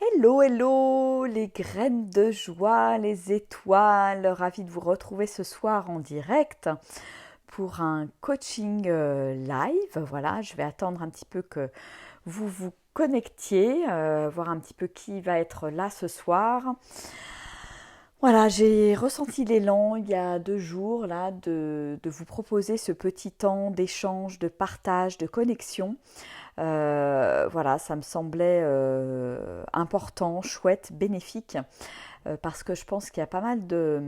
Hello, hello, les graines de joie, les étoiles, ravi de vous retrouver ce soir en direct pour un coaching live. Voilà, je vais attendre un petit peu que vous vous connectiez, voir un petit peu qui va être là ce soir. Voilà, j'ai ressenti l'élan il y a 2 jours là de vous proposer ce petit temps d'échange, de partage, de connexion. Voilà, ça me semblait important, chouette, bénéfique, parce que je pense qu'il y a pas mal de...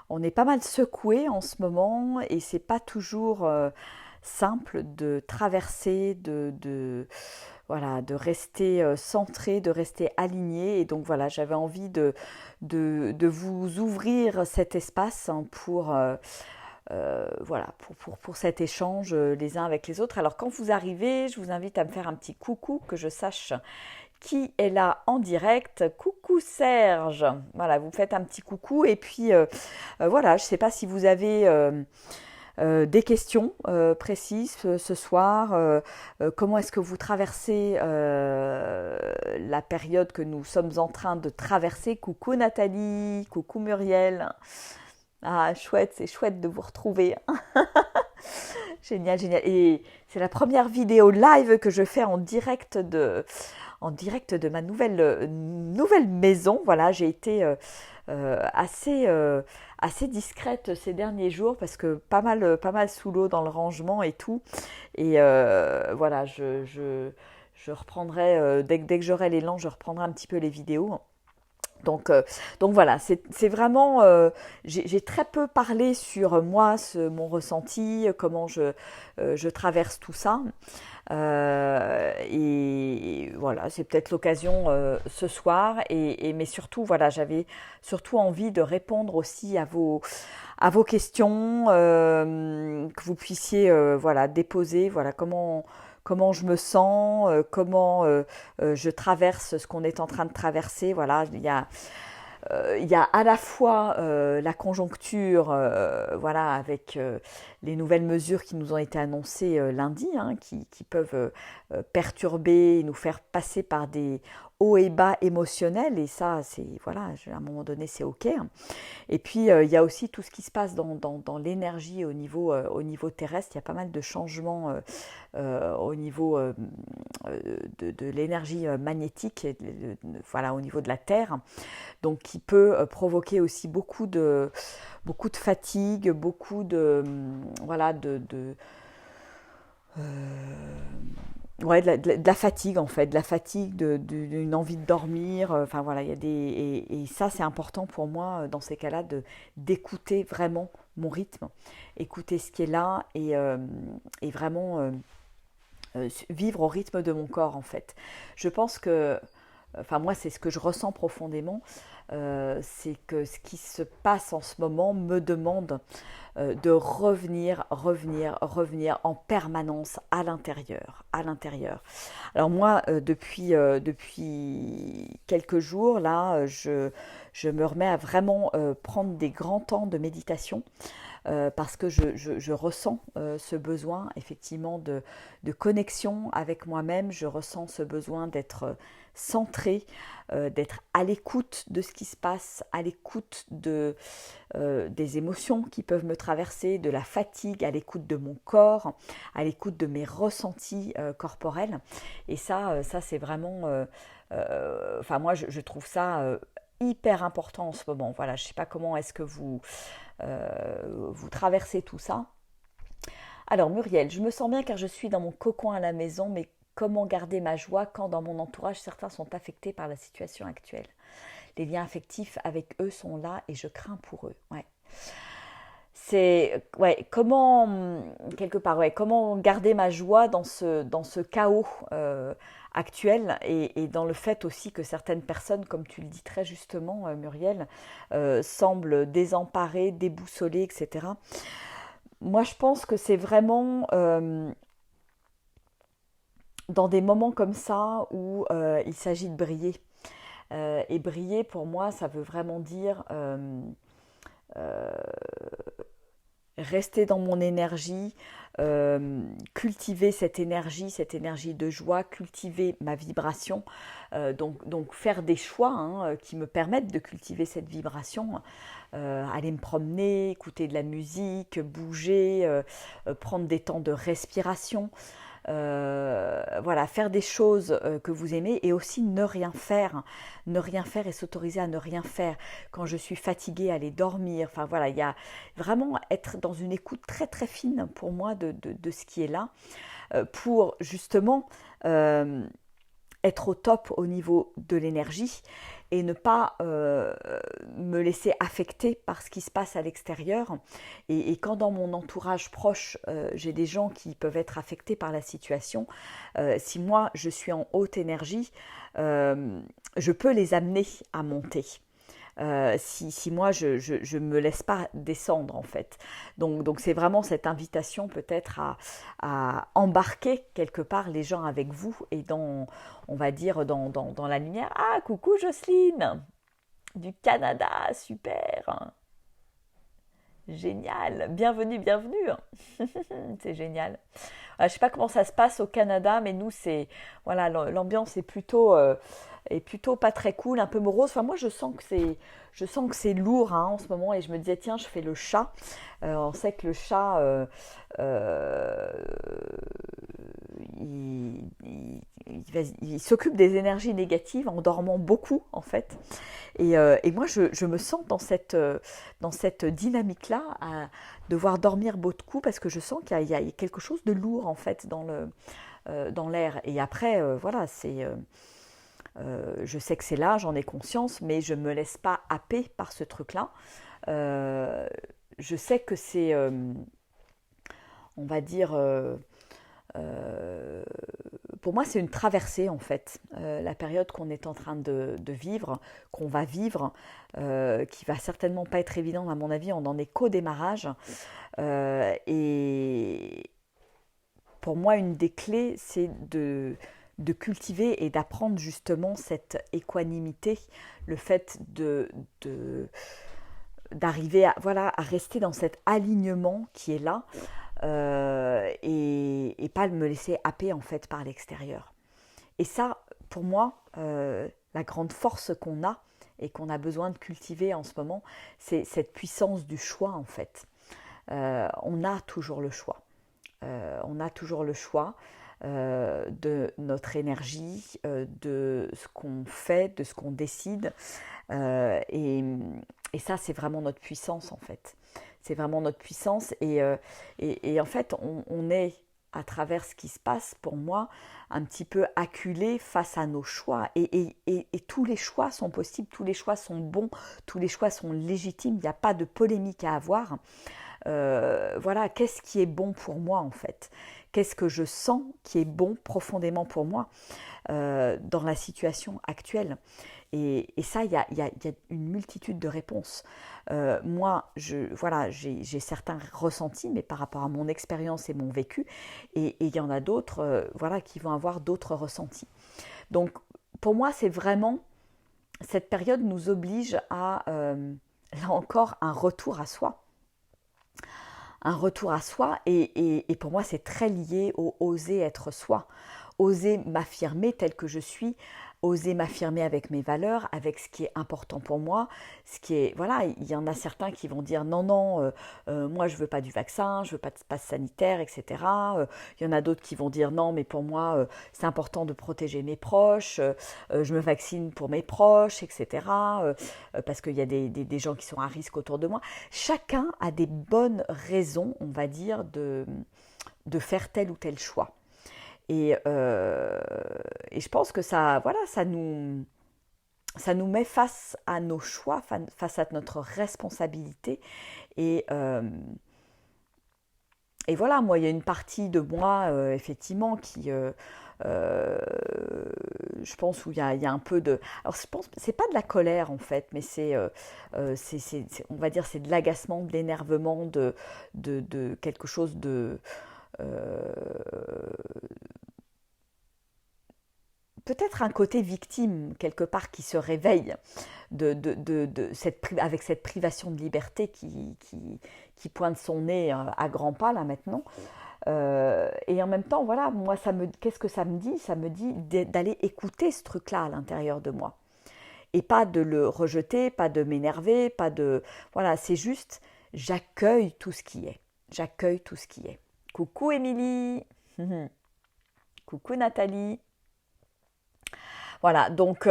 On est pas mal secoué en ce moment et c'est pas toujours simple de traverser, voilà, de rester centré, de rester aligné. Et donc voilà, j'avais envie de vous ouvrir cet espace hein, voilà, pour cet échange les uns avec les autres. Alors quand vous arrivez, je vous invite à me faire un petit coucou, que je sache qui est là en direct. Coucou Serge. Voilà, vous me faites un petit coucou et puis voilà, je ne sais pas si vous avez des questions précises ce soir. Comment est-ce que vous traversez la période que nous sommes en train de traverser? Coucou Nathalie, coucou Muriel. Ah, chouette, c'est chouette de vous retrouver. Génial, génial. Et c'est la première vidéo live que je fais en direct de ma nouvelle maison. Voilà, j'ai été assez discrète ces derniers jours parce que pas mal sous l'eau dans le rangement et tout. Et voilà, je reprendrai, dès que j'aurai l'élan, je reprendrai un petit peu les vidéos. Donc, euh, donc voilà, c'est vraiment, j'ai très peu parlé sur moi, mon ressenti, comment je traverse tout ça. Et voilà, c'est peut-être l'occasion ce soir. Mais surtout, voilà, j'avais surtout envie de répondre aussi à vos questions, que vous puissiez voilà, déposer, voilà, comment je me sens, comment je traverse ce qu'on est en train de traverser. Voilà, il y a à la fois la conjoncture, voilà, avec les nouvelles mesures qui nous ont été annoncées lundi, hein, qui peuvent perturber et nous faire passer par des hauts et bas émotionnels. Et ça, c'est voilà, à un moment donné, c'est ok. Et puis, il y a aussi tout ce qui se passe dans l'énergie au niveau terrestre. Il y a pas mal de changements au niveau de l'énergie magnétique, voilà, au niveau de la Terre. Donc, qui peut provoquer aussi beaucoup de fatigue, beaucoup voilà, ouais, de la fatigue en fait, de la fatigue, d'une envie de dormir. Enfin voilà, il y a et ça c'est important pour moi dans ces cas-là d'écouter vraiment mon rythme, écouter ce qui est là et vraiment vivre au rythme de mon corps en fait. Je pense que, enfin moi c'est ce que je ressens profondément, c'est que ce qui se passe en ce moment me demande de revenir, revenir, revenir en permanence à l'intérieur, à l'intérieur. Alors moi, depuis quelques jours, là, je me remets à vraiment prendre des grands temps de méditation parce que je ressens ce besoin effectivement de connexion avec moi-même, je ressens ce besoin d'être centré, d'être à l'écoute de ce qui se passe, à l'écoute des émotions qui peuvent me traverser, de la fatigue, à l'écoute de mon corps, à l'écoute de mes ressentis corporels. Et ça c'est vraiment, enfin moi je trouve ça hyper important en ce moment. Voilà, je ne sais pas comment est-ce que vous traversez tout ça. Alors Muriel, je me sens bien car je suis dans mon cocon à la maison, mais comment garder ma joie quand dans mon entourage certains sont affectés par la situation actuelle? Les liens affectifs avec eux sont là et je crains pour eux. Ouais. C'est ouais, comment quelque part ouais, comment garder ma joie dans ce chaos actuel et dans le fait aussi que certaines personnes, comme tu le dis très justement, Muriel, semblent désemparées, déboussolées, etc. Moi, je pense que c'est vraiment dans des moments comme ça où il s'agit de briller. Et briller, pour moi, ça veut vraiment dire rester dans mon énergie, cultiver cette énergie de joie, cultiver ma vibration, donc faire des choix qui me permettent de cultiver cette vibration, aller me promener, écouter de la musique, bouger, prendre des temps de respiration, voilà, faire des choses que vous aimez et aussi ne rien faire et s'autoriser à ne rien faire. Quand je suis fatiguée, aller dormir. Enfin voilà, il y a vraiment être dans une écoute très très fine pour moi de ce qui est là, pour justement être au top au niveau de l'énergie et ne pas me laisser affecter par ce qui se passe à l'extérieur. Et quand dans mon entourage proche, j'ai des gens qui peuvent être affectés par la situation, si moi je suis en haute énergie, je peux les amener à monter. Si moi je me laisse pas descendre en fait. Donc c'est vraiment cette invitation peut-être à embarquer quelque part les gens avec vous et on va dire dans la lumière. Ah, coucou Jocelyne du Canada, super, génial, bienvenue, bienvenue. C'est génial. Je ne sais pas comment ça se passe au Canada, mais nous, voilà, l'ambiance est plutôt pas très cool, un peu morose. Enfin, moi, je sens que c'est lourd en ce moment, et je me disais tiens, je fais le chat. On sait que le chat, euh, il s'occupe des énergies négatives en dormant beaucoup en fait. Et moi, je me sens dans cette dynamique-là, à devoir dormir beaucoup parce que je sens qu'il y a quelque chose de lourd en fait dans l'air. Et après, voilà, je sais que c'est là, j'en ai conscience, mais je ne me laisse pas happer par ce truc-là. Je sais que c'est, on va dire, euh, pour moi, c'est une traversée en fait. La période qu'on est en train de vivre, qu'on va vivre, qui va certainement pas être évidente à mon avis. On n'en est qu'au démarrage. Et pour moi, une des clés, c'est de cultiver et d'apprendre justement cette équanimité, le fait d'arriver à rester dans cet alignement qui est là, et pas me laisser happer en fait par l'extérieur. Et ça, pour moi, la grande force qu'on a et qu'on a besoin de cultiver en ce moment, c'est cette puissance du choix en fait. On a toujours le choix. On a toujours le choix de notre énergie, de ce qu'on fait, de ce qu'on décide. Et ça, c'est vraiment notre puissance en fait. C'est vraiment notre puissance. Et en fait, on est, à travers ce qui se passe, pour moi, un petit peu acculé face à nos choix. Et tous les choix sont possibles, tous les choix sont bons, tous les choix sont légitimes. Il n'y a pas de polémique à avoir. Voilà, qu'est-ce qui est bon pour moi en fait? Qu'est-ce que je sens qui est bon profondément pour moi dans la situation actuelle? Et ça, il y a une multitude de réponses. Moi, voilà, j'ai certains ressentis, mais par rapport à mon expérience et mon vécu, et il y en a d'autres voilà, qui vont avoir d'autres ressentis. Donc, pour moi, c'est vraiment, cette période nous oblige à, là encore, un retour à soi. Un retour à soi, et pour moi, c'est très lié au oser être soi, oser m'affirmer tel que je suis, oser m'affirmer avec mes valeurs, avec ce qui est important pour moi, ce qui est, voilà, il y en a certains qui vont dire non, non, moi je veux pas du vaccin, je veux pas de passe sanitaire, etc. Il y en a d'autres qui vont dire non, mais pour moi c'est important de protéger mes proches, je me vaccine pour mes proches, etc. Parce qu'il y a des gens qui sont à risque autour de moi. Chacun a des bonnes raisons, on va dire, de faire tel ou tel choix. Et je pense que ça, voilà, ça nous met face à nos choix, face à notre responsabilité. Et, euh, et voilà, moi, il y a une partie de moi, effectivement, qui, je pense, où il y a un peu de... Alors, je pense, c'est pas de la colère, en fait, mais on va dire, c'est de l'agacement, de l'énervement, de quelque chose de... euh, peut-être un côté victime quelque part qui se réveille avec cette privation de liberté qui pointe son nez à grands pas là maintenant. Et en même temps, voilà, moi, qu'est-ce que ça me dit? Ça me dit d'aller écouter ce truc-là à l'intérieur de moi. Et pas de le rejeter, pas de m'énerver, pas de... Voilà, c'est juste, j'accueille tout ce qui est. J'accueille tout ce qui est. Coucou Émilie. Coucou Nathalie. Voilà, donc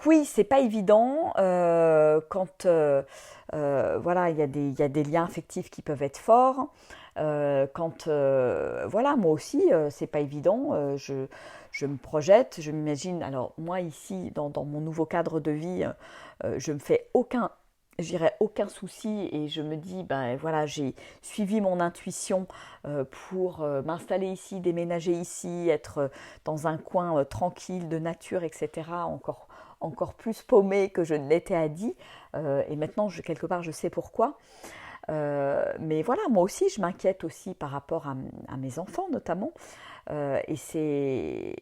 oui, c'est pas évident quand voilà, il y a des liens affectifs qui peuvent être forts. Quand voilà, moi aussi, c'est pas évident. Je me projette, je m'imagine. Alors moi ici, dans mon nouveau cadre de vie, je me fais aucun souci et je me dis, ben voilà, j'ai suivi mon intuition pour m'installer ici, déménager ici, être dans un coin tranquille de nature, etc. Encore plus paumé que je ne l'étais à dit. Et maintenant, quelque part, je sais pourquoi. Mais voilà, moi aussi, je m'inquiète aussi par rapport à mes enfants notamment. Et c'est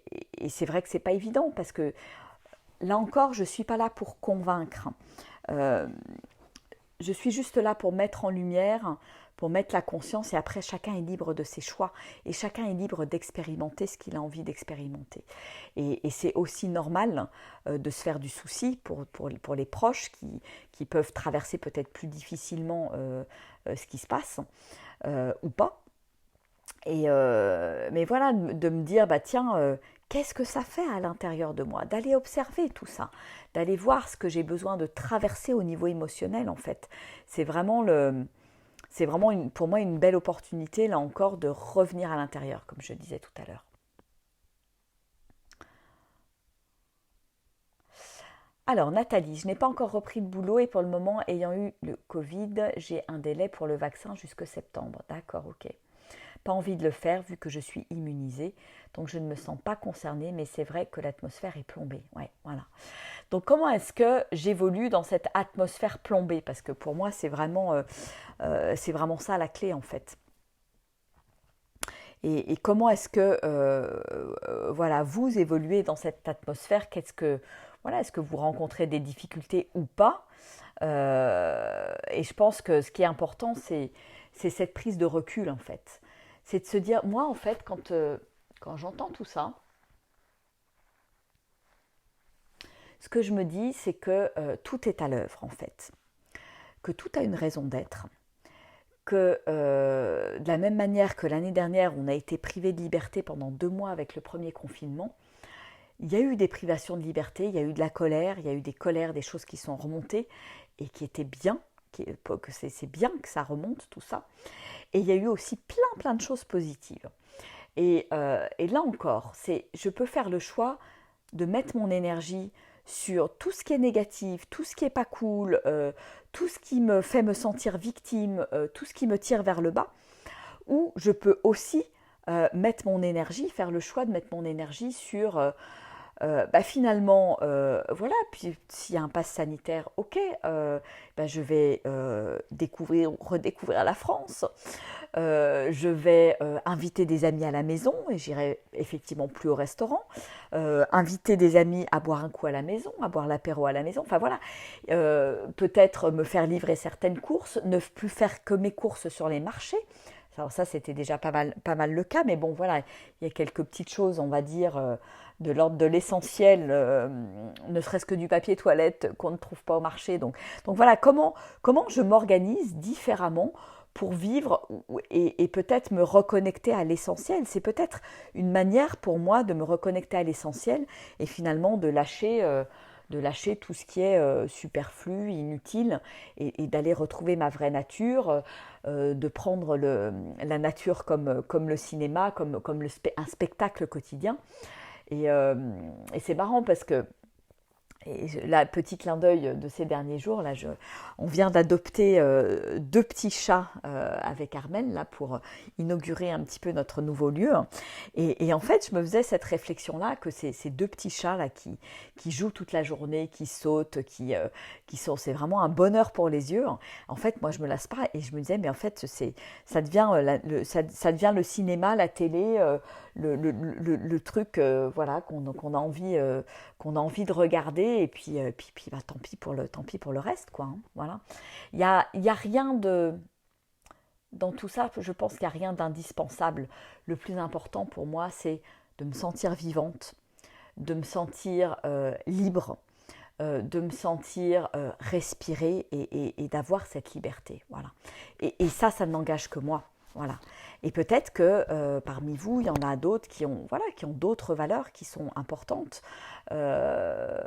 vrai que c'est pas évident parce que là encore, je suis pas là pour convaincre. Euh, je suis juste là pour mettre en lumière, pour mettre la conscience et après chacun est libre de ses choix et chacun est libre d'expérimenter ce qu'il a envie d'expérimenter. Et c'est aussi normal de se faire du souci pour les proches qui peuvent traverser peut-être plus difficilement ce qui se passe ou pas. Mais voilà, de me dire, bah tiens, qu'est-ce que ça fait à l'intérieur de moi? D'aller observer tout ça, d'aller voir ce que j'ai besoin de traverser au niveau émotionnel en fait. C'est vraiment, pour moi une belle opportunité là encore de revenir à l'intérieur, comme je disais tout à l'heure. Alors Nathalie, je n'ai pas encore repris le boulot et pour le moment, ayant eu le Covid, j'ai un délai pour le vaccin jusque septembre. D'accord, ok. Pas envie de le faire vu que je suis immunisée, donc je ne me sens pas concernée, mais c'est vrai que l'atmosphère est plombée. Ouais, voilà. Donc comment est-ce que j'évolue dans cette atmosphère plombée? Parce que pour moi, c'est vraiment ça la clé en fait. Et comment est-ce que voilà, vous évoluez dans cette atmosphère? Voilà, est-ce que vous rencontrez des difficultés ou pas? Et je pense que ce qui est important, c'est cette prise de recul en fait. C'est de se dire, moi en fait, quand j'entends tout ça, ce que je me dis, c'est que tout est à l'œuvre en fait, que tout a une raison d'être, que de la même manière que l'année dernière, on a été privé de liberté pendant 2 mois avec le premier confinement, il y a eu des privations de liberté, il y a eu de la colère, il y a eu des colères, des choses qui sont remontées et qui étaient bien, que c'est bien que ça remonte tout ça. Et il y a eu aussi plein de choses positives. Et là encore, je peux faire le choix de mettre mon énergie sur tout ce qui est négatif, tout ce qui n'est pas cool, tout ce qui me fait me sentir victime, tout ce qui me tire vers le bas, ou je peux aussi mettre mon énergie, faire le choix de mettre mon énergie sur finalement, voilà, puis s'il y a un pass sanitaire, ok, je vais redécouvrir la France, je vais inviter des amis à la maison et j'irai effectivement plus au restaurant, inviter des amis à boire un coup à la maison, à boire l'apéro à la maison, enfin voilà, peut-être me faire livrer certaines courses, ne plus faire que mes courses sur les marchés. Alors ça, c'était déjà pas mal le cas, mais bon, voilà, il y a quelques petites choses, on va dire, de l'ordre de l'essentiel, ne serait-ce que du papier toilette qu'on ne trouve pas au marché. Donc voilà, comment je m'organise différemment pour vivre et peut-être me reconnecter à l'essentiel. C'est peut-être une manière pour moi de me reconnecter à l'essentiel et finalement de lâcher tout ce qui est superflu, inutile, et d'aller retrouver ma vraie nature, de prendre la nature comme le cinéma, comme un spectacle quotidien. Et c'est marrant parce que Et là, petit clin d'œil de ces derniers jours, là, on vient d'adopter 2 petits chats avec Armel là, pour inaugurer un petit peu notre nouveau lieu. Et en fait, je me faisais cette réflexion-là, que ces 2 petits chats là, qui jouent toute la journée, qui sautent, c'est vraiment un bonheur pour les yeux. En fait, moi, je me lasse pas et je me disais, mais en fait, ça devient, ça devient le cinéma, la télé, le truc voilà, qu'on a envie de regarder et puis bah, tant pis pour le reste quoi, hein, voilà. Il y a rien de dans tout ça, je pense qu'il n'y a rien d'indispensable. Le plus important pour moi, c'est de me sentir vivante, de me sentir libre, de me sentir respirer et d'avoir cette liberté, voilà. Et ça n'engage que moi, voilà. Et peut-être que parmi vous, il y en a d'autres qui ont, voilà, qui ont d'autres valeurs qui sont importantes. Euh,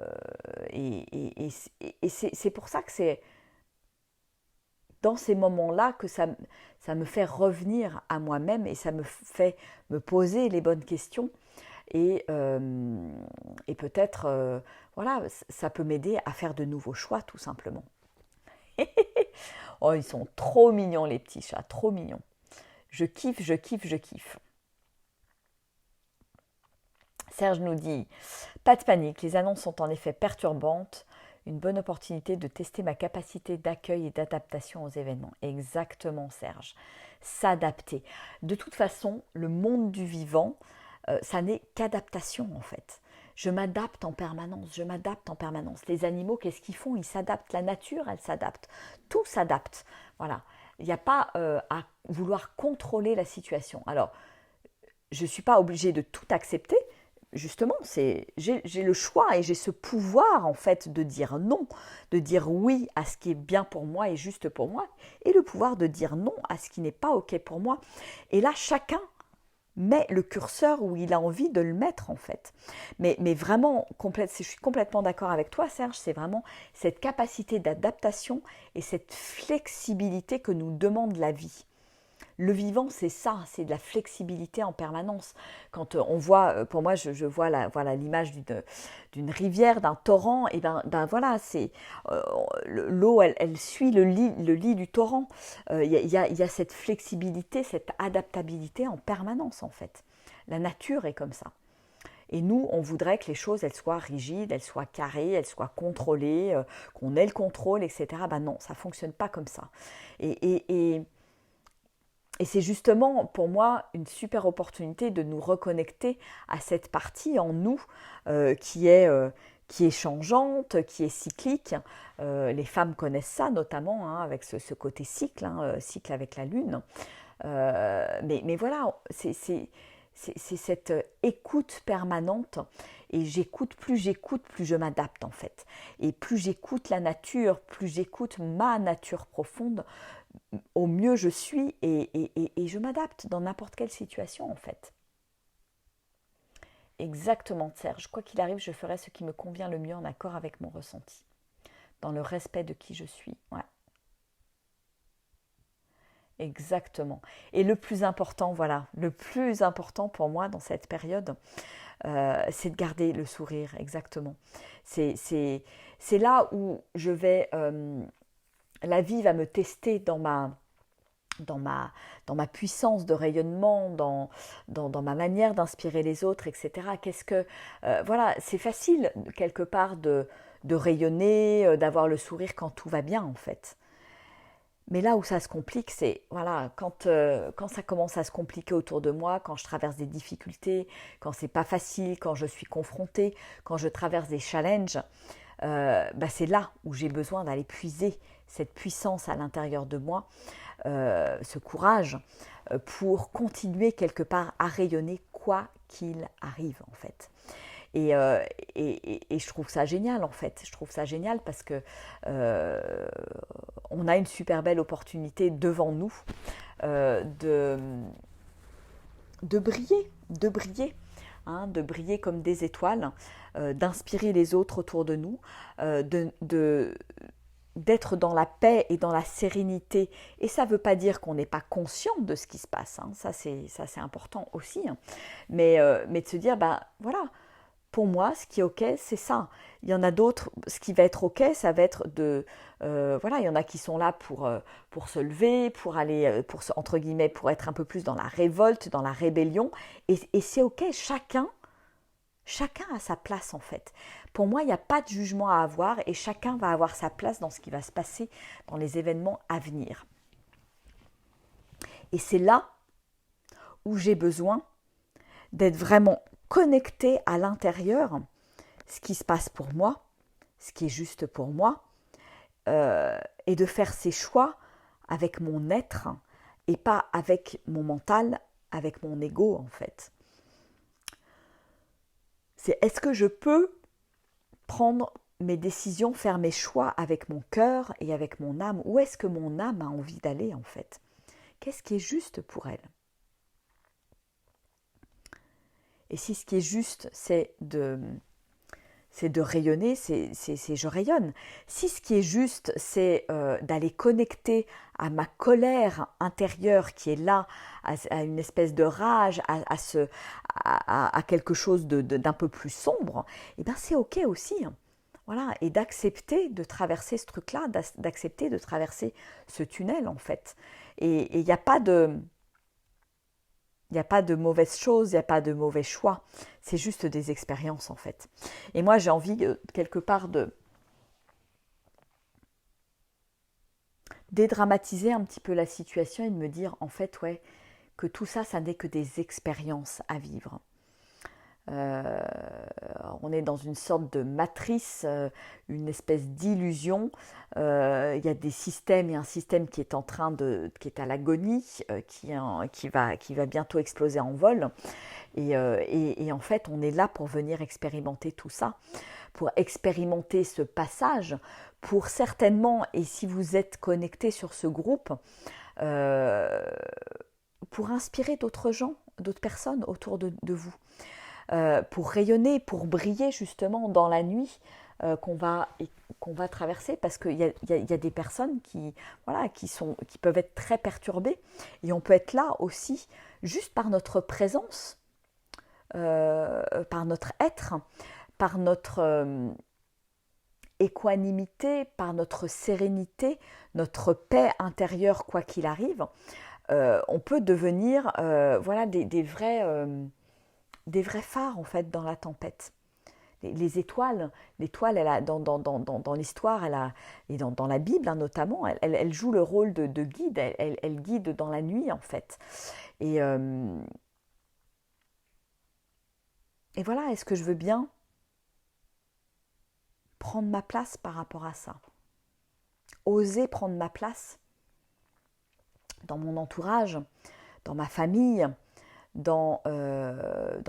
et c'est pour ça que c'est dans ces moments-là que ça me fait revenir à moi-même et ça me fait me poser les bonnes questions. Et peut-être, voilà, ça peut m'aider à faire de nouveaux choix, tout simplement. Oh, ils sont trop mignons, les petits chats, trop mignons. Je kiffe, je kiffe, je kiffe. Serge nous dit, pas de panique, les annonces sont en effet perturbantes, une bonne opportunité de tester ma capacité d'accueil et d'adaptation aux événements. Exactement, Serge. S'adapter. De toute façon, le monde du vivant, ça n'est qu'adaptation en fait. Je m'adapte en permanence, je m'adapte en permanence. Les animaux, qu'est-ce qu'ils font? Ils s'adaptent. La nature, elle s'adapte. Tout s'adapte. Voilà. Il n'y a pas à vouloir contrôler la situation. Alors, je ne suis pas obligée de tout accepter. Justement, j'ai le choix et j'ai ce pouvoir en fait de dire non, de dire oui à ce qui est bien pour moi et juste pour moi, et le pouvoir de dire non à ce qui n'est pas ok pour moi. Et là, chacun met le curseur où il a envie de le mettre en fait. Mais vraiment, je suis complètement d'accord avec toi Serge, c'est vraiment cette capacité d'adaptation et cette flexibilité que nous demande la vie. Le vivant, c'est ça, c'est de la flexibilité en permanence. Quand on voit, pour moi, je vois voilà, l'image d'une rivière, d'un torrent, et ben voilà, c'est l'eau, elle suit le lit du torrent. Il y a cette flexibilité, cette adaptabilité en permanence, en fait. La nature est comme ça. Et nous, on voudrait que les choses, elles soient rigides, elles soient carrées, elles soient contrôlées, qu'on ait le contrôle, etc. Ben non, ça ne fonctionne pas comme ça. Et c'est justement pour moi une super opportunité de nous reconnecter à cette partie en nous qui est changeante, qui est cyclique. Les femmes connaissent ça notamment hein, avec ce côté cycle, hein, cycle avec la lune. Mais voilà, c'est cette écoute permanente. Et plus j'écoute, plus je m'adapte en fait. Et plus j'écoute la nature, plus j'écoute ma nature profonde, au mieux je suis et je m'adapte dans n'importe quelle situation en fait. Exactement Serge, quoi qu'il arrive, je ferai ce qui me convient le mieux en accord avec mon ressenti, dans le respect de qui je suis. Ouais. Exactement. Et le plus important, voilà, le plus important pour moi dans cette période, c'est de garder le sourire, exactement. C'est là où je vais, la vie va me tester dans ma puissance de rayonnement, dans ma manière d'inspirer les autres, etc. Voilà, c'est facile quelque part de rayonner, d'avoir le sourire quand tout va bien en fait. Mais là où ça se complique, c'est voilà, quand ça commence à se compliquer autour de moi, quand je traverse des difficultés, quand c'est pas facile, quand je suis confrontée, quand je traverse des challenges, c'est là où j'ai besoin d'aller puiser cette puissance à l'intérieur de moi, ce courage, pour continuer quelque part à rayonner quoi qu'il arrive en fait. Et je trouve ça génial en fait. Je trouve ça génial parce que on a une super belle opportunité devant nous de briller, hein, de briller comme des étoiles, d'inspirer les autres autour de nous, d'être dans la paix et dans la sérénité. Et ça ne veut pas dire qu'on n'est pas conscient de ce qui se passe, hein. Ça c'est important aussi, hein. Mais de se dire, voilà, pour moi, ce qui est OK, c'est ça. Il y en a d'autres, ce qui va être OK, ça va être voilà, il y en a qui sont là pour se lever, pour aller, entre guillemets, pour être un peu plus dans la révolte, dans la rébellion. Et c'est OK, chacun a sa place en fait. Pour moi, il n'y a pas de jugement à avoir et chacun va avoir sa place dans ce qui va se passer dans les événements à venir. Et c'est là où j'ai besoin d'être vraiment connecté à l'intérieur, ce qui se passe pour moi, ce qui est juste pour moi, et de faire ces choix avec mon être et pas avec mon mental, avec mon ego en fait. C'est est-ce que je peux prendre mes décisions, faire mes choix avec mon cœur et avec mon âme? Où est-ce que mon âme a envie d'aller en fait? Qu'est-ce qui est juste pour elle? Et si ce qui est juste, c'est de rayonner, c'est je rayonne. Si ce qui est juste, c'est d'aller connecter à ma colère intérieure qui est là, à une espèce de rage, à quelque chose d'un peu plus sombre, et bien c'est OK aussi. Voilà, et d'accepter de traverser ce truc-là, d'accepter de traverser ce tunnel en fait. Et il n'y a pas de... Il n'y a pas de mauvaises choses, il n'y a pas de mauvais choix. C'est juste des expériences en fait. Et moi j'ai envie quelque part de dédramatiser un petit peu la situation et de me dire en fait ouais que tout ça, ça n'est que des expériences à vivre. On est dans une sorte de matrice, une espèce d'illusion. Il y a des systèmes, il y a un système qui est qui est à l'agonie, qui va bientôt exploser en vol. Et en fait, on est là pour venir expérimenter tout ça, pour expérimenter ce passage, pour certainement, et si vous êtes connecté sur ce groupe, pour inspirer d'autres gens, d'autres personnes autour de vous. Pour rayonner, pour briller justement dans la nuit qu'on va traverser, parce qu'il y a des personnes voilà, qui peuvent être très perturbées, et on peut être là aussi juste par notre présence, par notre être, par notre équanimité, par notre sérénité, notre paix intérieure quoi qu'il arrive. On peut devenir voilà, des vrais phares en fait dans la tempête. Les étoiles, elle a, dans l'histoire, et dans la Bible hein, notamment, elle joue le rôle de guide, elle guide dans la nuit en fait. Et voilà, est-ce que je veux bien prendre ma place par rapport à ça? Oser prendre ma place dans mon entourage, dans ma famille, dans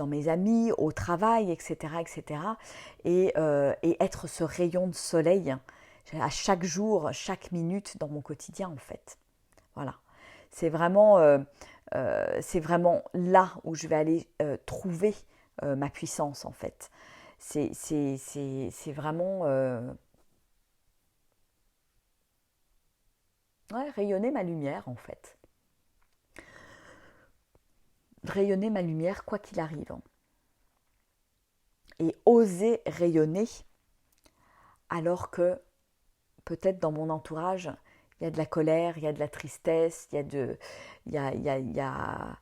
mes amis, au travail, etc. etc. Et être ce rayon de soleil à chaque jour, chaque minute dans mon quotidien en fait. Voilà. C'est vraiment là où je vais aller trouver ma puissance en fait. C'est vraiment ouais, rayonner ma lumière en fait. Rayonner ma lumière quoi qu'il arrive. Et oser rayonner alors que peut-être dans mon entourage, il y a de la colère, il y a de la tristesse, il y a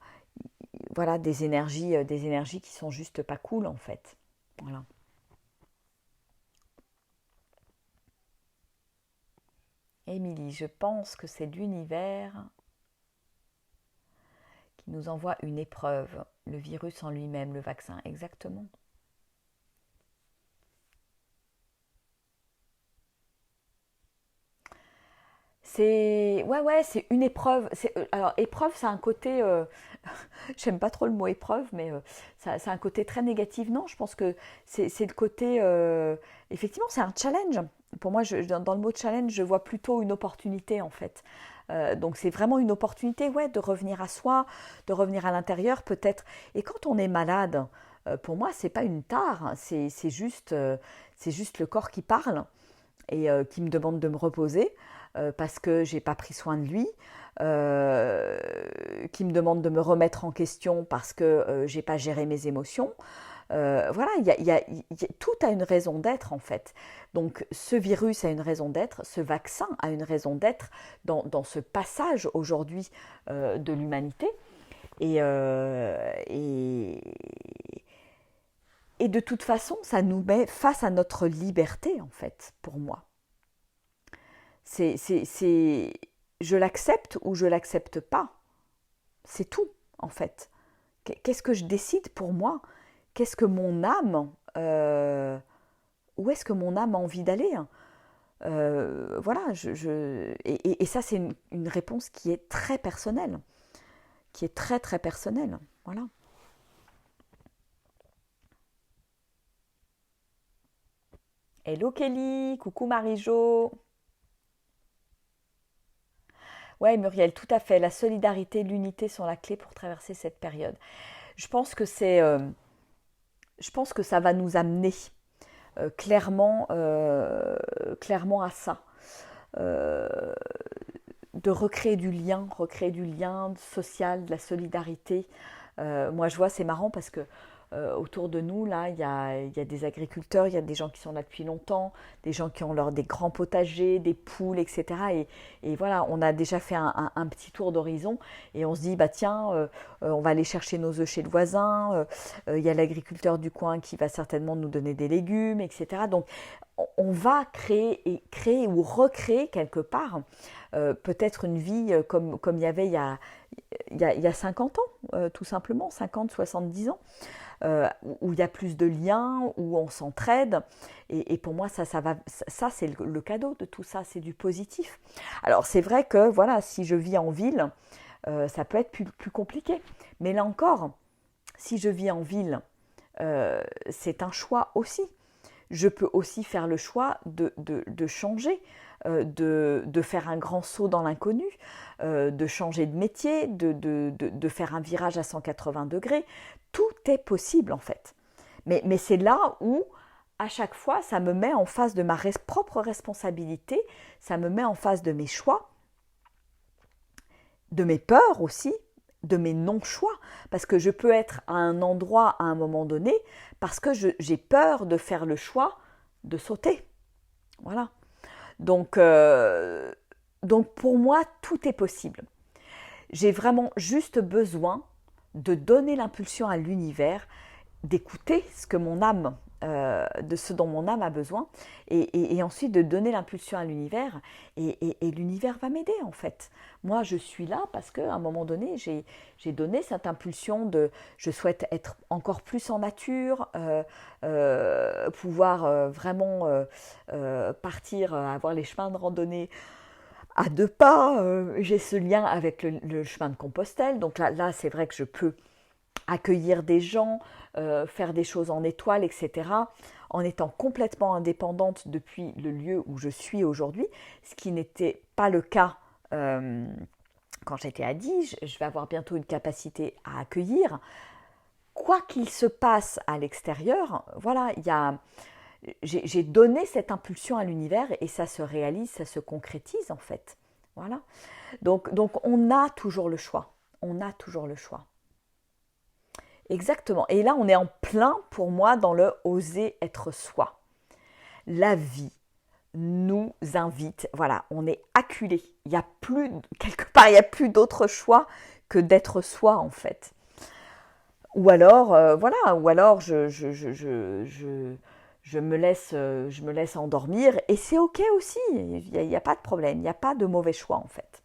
voilà, des énergies qui sont juste pas cool en fait. Voilà. Émilie, je pense que c'est l'univers qui nous envoie une épreuve, le virus en lui-même, le vaccin, exactement. C'est une épreuve. Alors épreuve, c'est un côté, j'aime pas trop le mot épreuve, mais ça a un côté très négatif. Non, je pense que c'est le côté, effectivement, c'est un challenge. Pour moi, dans le mot challenge, je vois plutôt une opportunité en fait. Donc c'est vraiment une opportunité, ouais, de revenir à soi, de revenir à l'intérieur peut-être. Et quand on est malade, pour moi, c'est pas une tare, hein. C'est juste le corps qui parle et qui me demande de me reposer parce que j'ai pas pris soin de lui, qui me demande de me remettre en question parce que j'ai pas géré mes émotions, Voilà, tout a une raison d'être en fait. Donc ce virus a une raison d'être, ce vaccin a une raison d'être dans ce passage aujourd'hui de l'humanité. Et, et de toute façon, ça nous met face à notre liberté en fait, pour moi. Je l'accepte ou je l'accepte pas. C'est tout en fait. Qu'est-ce que je décide pour moi? Qu'est-ce que mon âme, où est-ce que mon âme a envie d'aller? Voilà, et ça c'est une réponse qui est très personnelle, qui est très très personnelle. Voilà. Hello Kelly, coucou Marie-Jo. Ouais Muriel, tout à fait. La solidarité, l'unité sont la clé pour traverser cette période. Je pense que je pense que ça va nous amener clairement à ça. Euh, de recréer du lien social, de la solidarité. Moi, je vois, c'est marrant parce que autour de nous, là, il y a des agriculteurs, il y a des gens qui sont là depuis longtemps, des gens qui ont des grands potagers, des poules, etc. Et voilà, on a déjà fait un petit tour d'horizon et on se dit, bah tiens, on va aller chercher nos œufs chez le voisin, il y a l'agriculteur du coin qui va certainement nous donner des légumes, etc. Donc, on va créer ou recréer quelque part peut-être une vie comme il y avait il y a 50 ans, tout simplement, 50, 70 ans, où il y a plus de liens, où on s'entraide. Et pour moi, ça c'est le cadeau de tout ça, c'est du positif. Alors c'est vrai que voilà, si je vis en ville, ça peut être plus compliqué. Mais là encore, si je vis en ville, c'est un choix aussi. Je peux aussi faire le choix de changer, de faire un grand saut dans l'inconnu, de changer de métier, de faire un virage à 180 degrés. Tout est possible en fait. Mais c'est là où, à chaque fois, ça me met en face de ma propre responsabilité, ça me met en face de mes choix, de mes peurs aussi, de mes non-choix, parce que je peux être à un endroit à un moment donné parce que j'ai peur de faire le choix de sauter. Voilà. Donc, donc pour moi, tout est possible. J'ai vraiment juste besoin de donner l'impulsion à l'univers, d'écouter de ce dont mon âme a besoin, et ensuite de donner l'impulsion à l'univers, et l'univers va m'aider en fait. Moi, je suis là parce qu'à un moment donné, j'ai donné cette impulsion je souhaite être encore plus en nature, pouvoir vraiment partir, avoir les chemins de randonnée à 2 pas. J'ai ce lien avec le chemin de Compostelle, donc là c'est vrai que je peux accueillir des gens, faire des choses en étoile, etc., en étant complètement indépendante depuis le lieu où je suis aujourd'hui, ce qui n'était pas le cas quand j'étais à Dijon. Je vais avoir bientôt une capacité à accueillir. Quoi qu'il se passe à l'extérieur, voilà, j'ai donné cette impulsion à l'univers et ça se réalise, ça se concrétise en fait. Voilà. Donc on a toujours le choix. On a toujours le choix. Exactement. Et là, on est en plein, pour moi, dans le oser être soi. La vie nous invite, voilà, on est acculé. Il n'y a plus, quelque part, il n'y a plus d'autre choix que d'être soi, en fait. Ou alors, voilà, ou alors je me laisse endormir et c'est ok aussi. Il n'y a pas de problème, il n'y a pas de mauvais choix, en fait.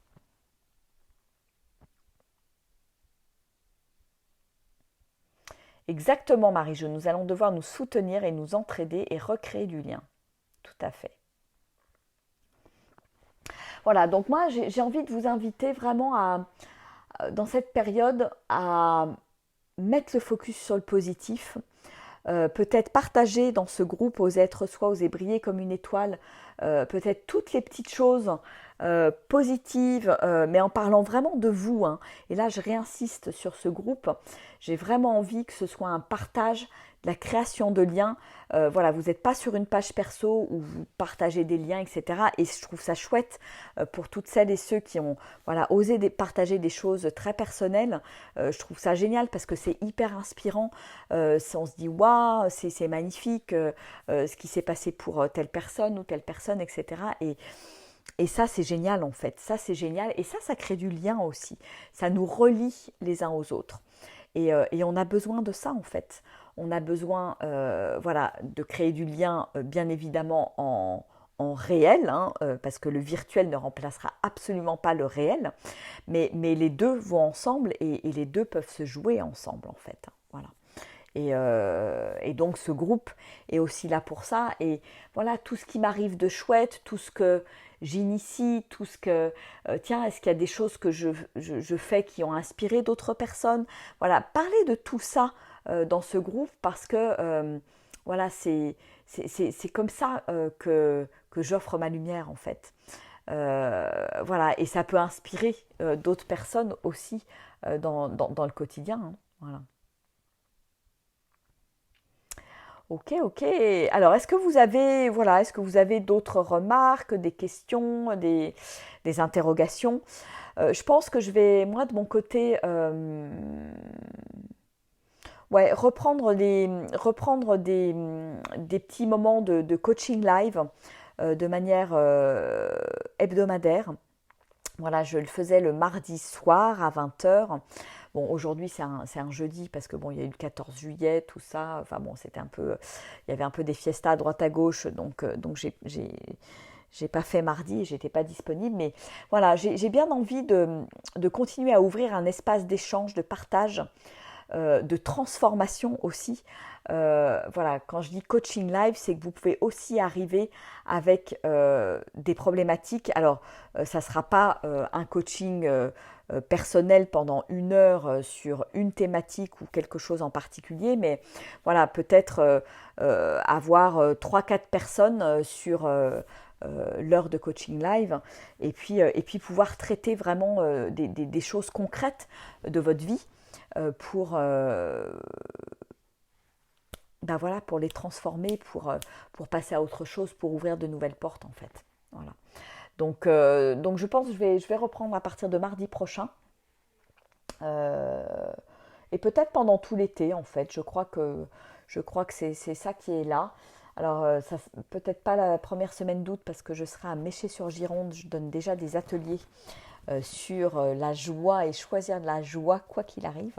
Exactement, Marie-Jo. Nous allons devoir nous soutenir et nous entraider et recréer du lien. Tout à fait. Voilà, donc moi j'ai envie de vous inviter vraiment dans cette période à mettre le focus sur le positif, peut-être partager dans ce groupe Oser être soi, oser briller comme une étoile, peut-être toutes les petites choses positives, mais en parlant vraiment de vous, hein. Et là, je réinsiste sur ce groupe. J'ai vraiment envie que ce soit un partage la création de liens. Voilà, vous n'êtes pas sur une page perso où vous partagez des liens, etc. Et je trouve ça chouette pour toutes celles et ceux qui ont voilà, osé partager des choses très personnelles. Je trouve ça génial parce que c'est hyper inspirant. On se dit, waouh, c'est magnifique ce qui s'est passé pour telle personne ou telle personne, etc. Et ça, c'est génial en fait. Ça, c'est génial. Et ça crée du lien aussi. Ça nous relie les uns aux autres. Et on a besoin de ça en fait. On a besoin voilà, de créer du lien, bien évidemment, en réel, hein, parce que le virtuel ne remplacera absolument pas le réel. Mais les deux vont ensemble et les deux peuvent se jouer ensemble en fait. Voilà. Et donc ce groupe est aussi là pour ça. Et voilà, tout ce qui m'arrive de chouette, tout ce que j'initie, tout ce que... tiens, est-ce qu'il y a des choses que je fais qui ont inspiré d'autres personnes? Voilà, parler de tout ça dans ce groupe parce que voilà, c'est comme ça que j'offre ma lumière en fait. Voilà, et ça peut inspirer d'autres personnes aussi dans le quotidien. Hein, voilà. Ok, ok. Alors, est-ce que vous avez d'autres remarques, des questions, des interrogations? Je pense que je vais, moi, de mon côté, ouais, reprendre des petits moments de coaching live de manière hebdomadaire. Voilà, je le faisais le mardi soir à 20 h. Bon, aujourd'hui, c'est un jeudi parce que bon, il y a eu le 14 juillet, tout ça. Enfin bon, c'était un peu, il y avait un peu des fiestas à droite à gauche, donc j'ai pas fait mardi, j'étais pas disponible. Mais voilà, j'ai bien envie de continuer à ouvrir un espace d'échange, de partage de transformation aussi. Voilà, quand je dis coaching live, c'est que vous pouvez aussi arriver avec des problématiques. Alors, ça ne sera pas un coaching personnel pendant 1 heure sur une thématique ou quelque chose en particulier, mais voilà, peut-être avoir 3-4 personnes sur l'heure de coaching live et puis pouvoir traiter vraiment des choses concrètes de votre vie pour, ben voilà, pour les transformer, pour passer à autre chose, pour ouvrir de nouvelles portes en fait. Voilà. Donc je pense que je vais reprendre à partir de mardi prochain. Euh, et peut-être pendant tout l'été en fait. Je crois que c'est ça qui est là. Alors ça, peut-être pas la première semaine d'août parce que je serai à Méché-sur-Gironde. Je donne déjà des ateliers sur la joie et choisir de la joie quoi qu'il arrive.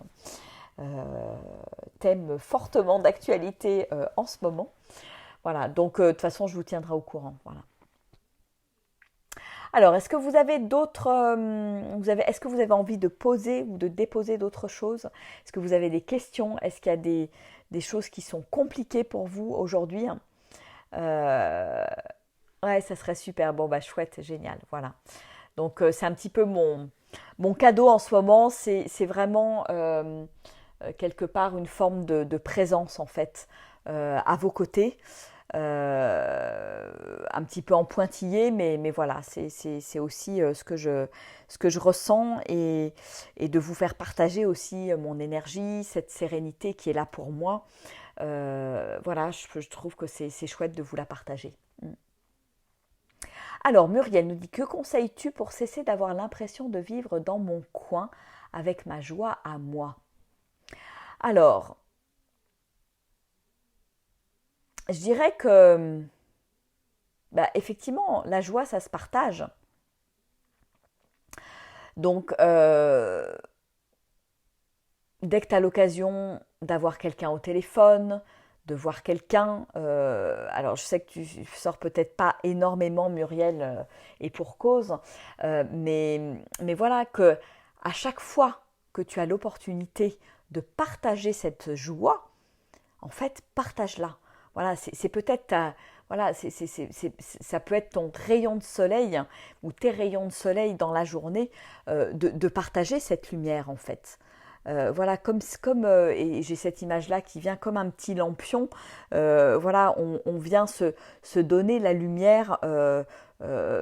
Thème fortement d'actualité en ce moment. Voilà, donc de toute façon je vous tiendrai au courant. Voilà. Alors, est-ce que vous avez d'autres, est-ce que vous avez envie de poser ou de déposer d'autres choses? Est-ce que vous avez des questions? Est-ce qu'il y a des choses qui sont compliquées pour vous aujourd'hui? euh, Ouais, ça serait super. Bon, bah chouette, génial. Voilà. Donc, c'est un petit peu mon cadeau en ce moment. C'est vraiment quelque part une forme de présence en fait à vos côtés. Un petit peu en pointillé, mais voilà, c'est aussi ce que je ressens et de vous faire partager aussi mon énergie, cette sérénité qui est là pour moi. Voilà, je trouve que c'est chouette de vous la partager. Alors, Muriel nous dit, que conseilles-tu pour cesser d'avoir l'impression de vivre dans mon coin avec ma joie à moi? Alors, je dirais que, bah, effectivement, la joie, ça se partage. Donc, dès que tu as l'occasion d'avoir quelqu'un au téléphone, de voir quelqu'un, alors je sais que tu sors peut-être pas énormément, Muriel, et pour cause, mais voilà que à chaque fois que tu as l'opportunité de partager cette joie, en fait, partage-la. Voilà, c'est peut-être voilà, ça peut être ton rayon de soleil ou tes rayons de soleil dans la journée de partager cette lumière en fait. Voilà, et j'ai cette image-là qui vient comme un petit lampion. Voilà, on vient se donner la lumière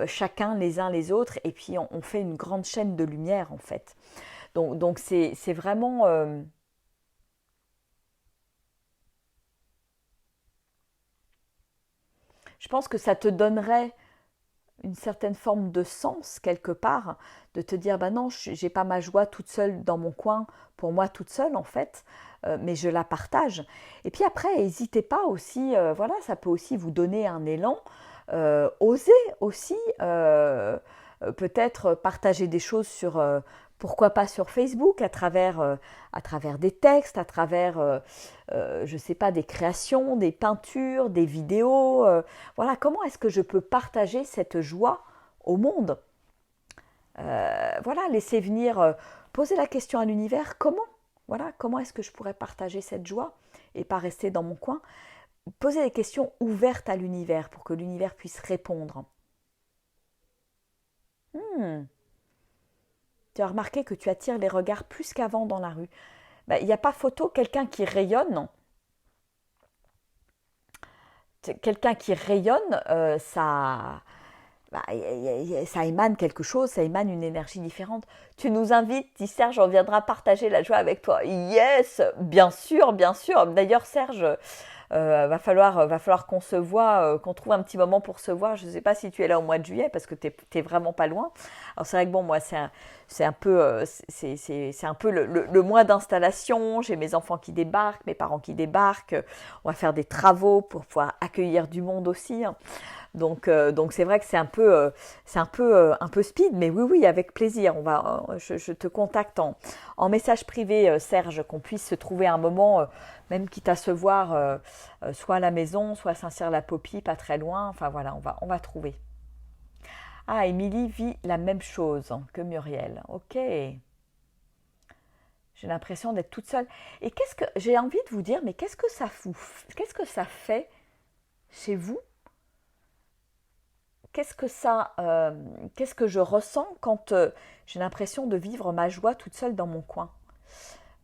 chacun les uns les autres, et puis on fait une grande chaîne de lumière en fait. Donc c'est vraiment pense que ça te donnerait une certaine forme de sens quelque part, de te dire, bah non, j'ai pas ma joie toute seule dans mon coin, pour moi toute seule en fait, mais je la partage. Et puis après, n'hésitez pas aussi, voilà, ça peut aussi vous donner un élan, osez aussi peut-être partager des choses sur, pourquoi pas sur Facebook, à travers des textes, à travers, je ne sais pas, des créations, des peintures, des vidéos. Voilà, comment est-ce que je peux partager cette joie au monde? Voilà, laisser venir, poser la question à l'univers, comment? Voilà, comment est-ce que je pourrais partager cette joie et pas rester dans mon coin? Poser des questions ouvertes à l'univers pour que l'univers puisse répondre. Hmm. Tu as remarqué que tu attires les regards plus qu'avant dans la rue. Ben, il n'y a pas photo, quelqu'un qui rayonne, ça, bah, ça émane quelque chose, ça émane une énergie différente. Tu nous invites, dit Serge, on viendra partager la joie avec toi. Yes, bien sûr, bien sûr. D'ailleurs, Serge, va falloir qu'on se voit, qu'on trouve un petit moment pour se voir. Je ne sais pas si tu es là au mois de juillet parce que tu n'es vraiment pas loin. Alors c'est vrai que bon, moi c'est un peu, c'est un peu le mois d'installation. J'ai mes enfants qui débarquent, mes parents qui débarquent. On va faire des travaux pour pouvoir accueillir du monde aussi. Donc c'est vrai que un peu speed, mais oui, oui, avec plaisir. Je te contacte en message privé, Serge, qu'on puisse se trouver un moment, même quitte à se voir, soit à la maison, soit à Saint-Cyr-la-Popie, pas très loin. Enfin voilà, on va trouver. Ah, Émilie vit la même chose que Muriel. Ok. J'ai l'impression d'être toute seule. Et j'ai envie de vous dire, mais qu'est-ce que ça fait chez vous? Qu'est-ce que je ressens quand j'ai l'impression de vivre ma joie toute seule dans mon coin?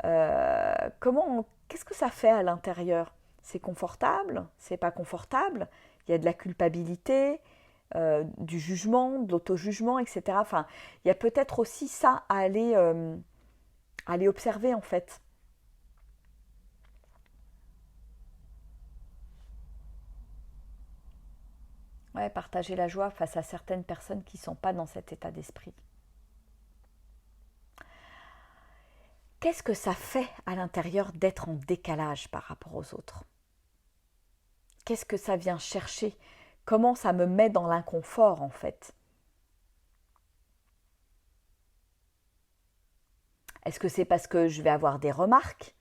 Qu'est-ce que ça fait à l'intérieur? C'est confortable? C'est pas confortable? Il y a de la culpabilité, du jugement, de l'auto-jugement, etc. Enfin, il y a peut-être aussi ça à aller observer en fait. Ouais, partager la joie face à certaines personnes qui ne sont pas dans cet état d'esprit. Qu'est-ce que ça fait à l'intérieur d'être en décalage par rapport aux autres? Qu'est-ce que ça vient chercher? Comment ça me met dans l'inconfort en fait? Est-ce que c'est parce que je vais avoir des remarques?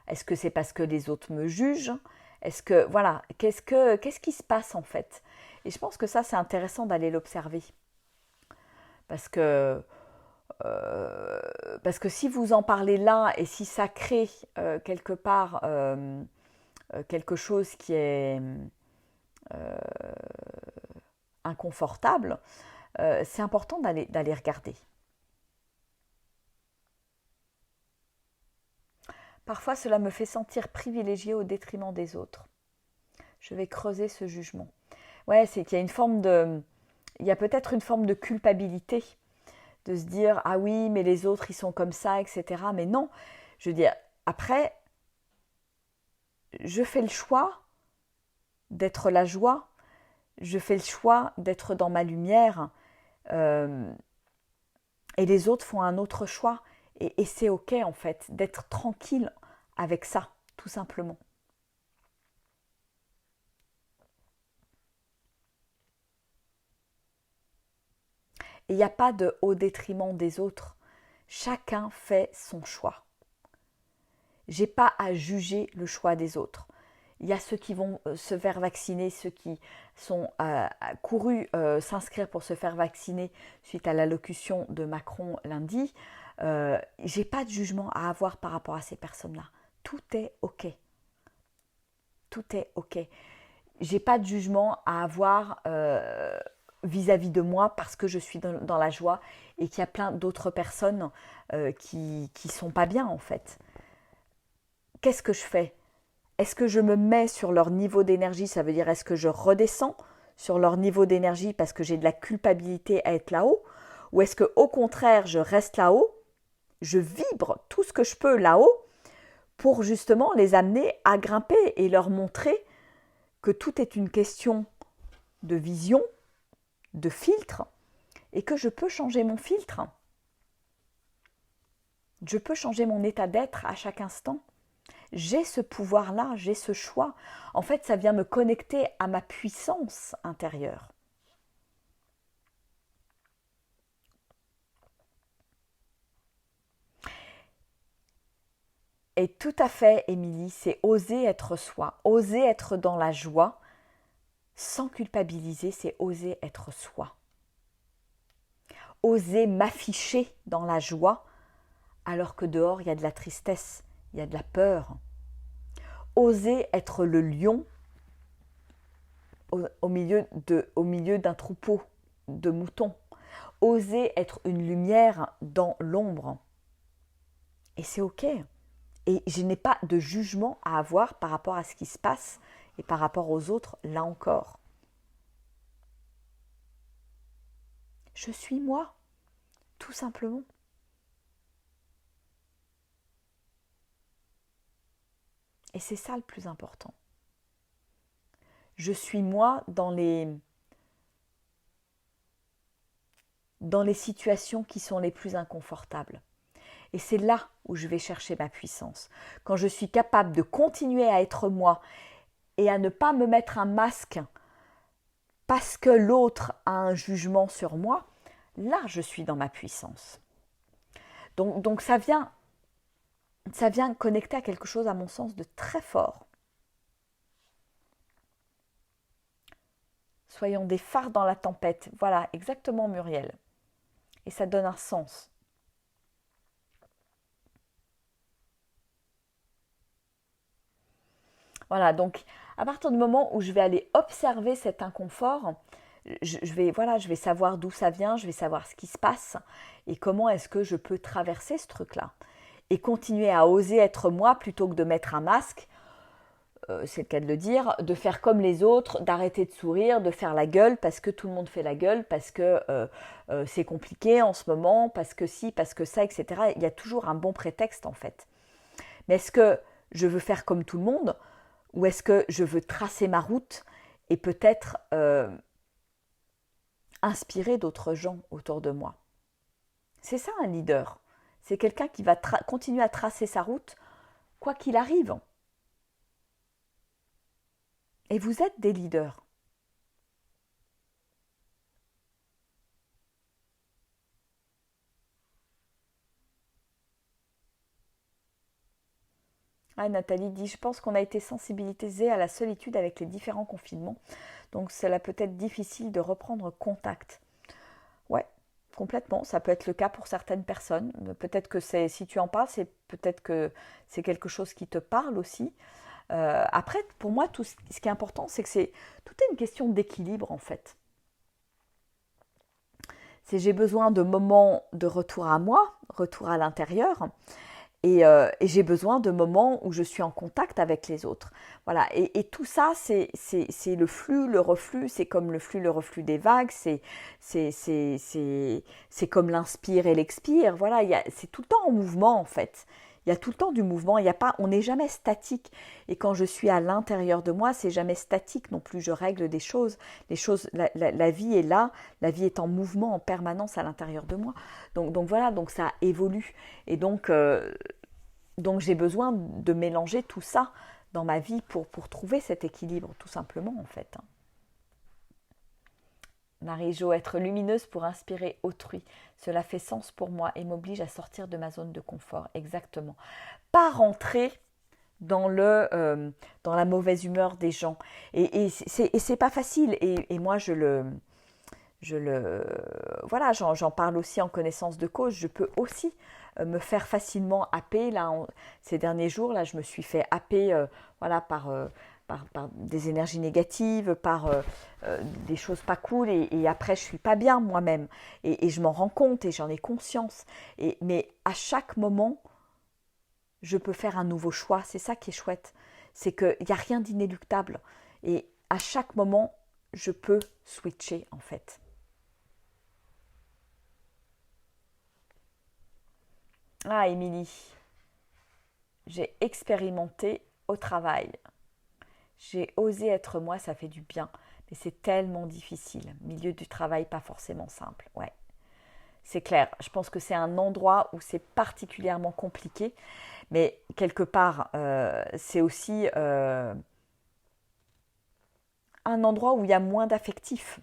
Est-ce que c'est parce que les autres me jugent? Est-ce que, voilà, qu'est-ce qui se passe en fait? Et je pense que ça, c'est intéressant d'aller l'observer. Parce que, si vous en parlez là et si ça crée quelque part quelque chose qui est inconfortable, c'est important d'aller regarder. Parfois, cela me fait sentir privilégiée au détriment des autres. Je vais creuser ce jugement. Ouais, c'est qu'il y a il y a peut-être une forme de culpabilité, de se dire ah oui, mais les autres ils sont comme ça, etc. Mais non, je veux dire, après, je fais le choix d'être la joie, je fais le choix d'être dans ma lumière, et les autres font un autre choix. Et c'est ok en fait, d'être tranquille avec ça, tout simplement. Et il n'y a pas de au détriment des autres. Chacun fait son choix. J'ai pas à juger le choix des autres. Il y a ceux qui vont se faire vacciner, ceux qui sont courus s'inscrire pour se faire vacciner suite à l'allocution de Macron lundi. J'ai pas de jugement à avoir par rapport à ces personnes-là. Tout est ok. Tout est ok. J'ai pas de jugement à avoir vis-à-vis de moi parce que je suis dans la joie et qu'il y a plein d'autres personnes qui sont pas bien en fait. Qu'est-ce que je fais? Est-ce que je me mets sur leur niveau d'énergie? Ça veut dire est-ce que je redescends sur leur niveau d'énergie parce que j'ai de la culpabilité à être là-haut? Ou est-ce que au contraire je reste là-haut, je vibre tout ce que je peux là-haut pour justement les amener à grimper et leur montrer que tout est une question de vision, de filtre, et que je peux changer mon filtre. Je peux changer mon état d'être à chaque instant. J'ai ce pouvoir-là, j'ai ce choix. En fait, ça vient me connecter à ma puissance intérieure. Et tout à fait, Émilie, c'est oser être soi, oser être dans la joie, sans culpabiliser, c'est oser être soi. Oser m'afficher dans la joie, alors que dehors, il y a de la tristesse, il y a de la peur. Oser être le lion au milieu d'un troupeau de moutons. Oser être une lumière dans l'ombre. Et c'est ok. Et je n'ai pas de jugement à avoir par rapport à ce qui se passe et par rapport aux autres, là encore. Je suis moi, tout simplement. Et c'est ça le plus important. Je suis moi dans les situations qui sont les plus inconfortables. Et c'est là où je vais chercher ma puissance. Quand je suis capable de continuer à être moi et à ne pas me mettre un masque parce que l'autre a un jugement sur moi, là je suis dans ma puissance. Donc ça vient connecter à quelque chose, à mon sens, de très fort. Soyons des phares dans la tempête. Voilà, exactement, Muriel. Et ça donne un sens. Voilà, donc à partir du moment où je vais aller observer cet inconfort, je vais savoir d'où ça vient, je vais savoir ce qui se passe et comment est-ce que je peux traverser ce truc-là. Et continuer à oser être moi plutôt que de mettre un masque, c'est le cas de le dire, de faire comme les autres, d'arrêter de sourire, de faire la gueule parce que tout le monde fait la gueule, parce que c'est compliqué en ce moment, parce que si, parce que ça, etc. Il y a toujours un bon prétexte en fait. Mais est-ce que je veux faire comme tout le monde ou est-ce que je veux tracer ma route et peut-être inspirer d'autres gens autour de moi? C'est ça un leader. C'est quelqu'un qui va continuer à tracer sa route quoi qu'il arrive. Et vous êtes des leaders. Ah, Nathalie dit, je pense qu'on a été sensibilisé à la solitude avec les différents confinements. Donc cela peut être difficile de reprendre contact. Ouais, complètement. Ça peut être le cas pour certaines personnes. Peut-être que si tu en parles, c'est peut-être que c'est quelque chose qui te parle aussi. Après, pour moi, tout ce qui est important, c'est que tout est une question d'équilibre en fait. J'ai besoin de moments de retour à moi, retour à l'intérieur, et j'ai besoin de moments où je suis en contact avec les autres. Voilà, et tout ça, c'est le flux, le reflux, c'est comme le flux, le reflux des vagues, c'est comme l'inspire et l'expire. Voilà, c'est tout le temps en mouvement en fait. Il y a tout le temps du mouvement, il y a pas, on n'est jamais statique. Et quand je suis à l'intérieur de moi, c'est jamais statique non plus. Je règle des choses. Les choses, la vie est là, la vie est en mouvement en permanence à l'intérieur de moi. Donc voilà, donc ça évolue. Et donc j'ai besoin de mélanger tout ça dans ma vie pour trouver cet équilibre, tout simplement en fait. Marie-Jo, être lumineuse pour inspirer autrui. Cela fait sens pour moi et m'oblige à sortir de ma zone de confort. Exactement. Pas rentrer dans la mauvaise humeur des gens. Et c'est pas facile. Et moi, voilà, j'en parle aussi en connaissance de cause. Je peux aussi me faire facilement happer. Là, ces derniers jours, là, je me suis fait happer voilà, par des énergies négatives, par des choses pas cool, et après je suis pas bien moi-même, et je m'en rends compte et j'en ai conscience. Mais à chaque moment, je peux faire un nouveau choix. C'est ça qui est chouette, c'est qu'il n'y a rien d'inéluctable, et à chaque moment, je peux switcher en fait. Ah, Émilie, j'ai expérimenté au travail. J'ai osé être moi, ça fait du bien. Et c'est tellement difficile. Milieu du travail, pas forcément simple. Ouais, c'est clair. Je pense que c'est un endroit où c'est particulièrement compliqué. Mais quelque part, c'est aussi un endroit où il y a moins d'affectif.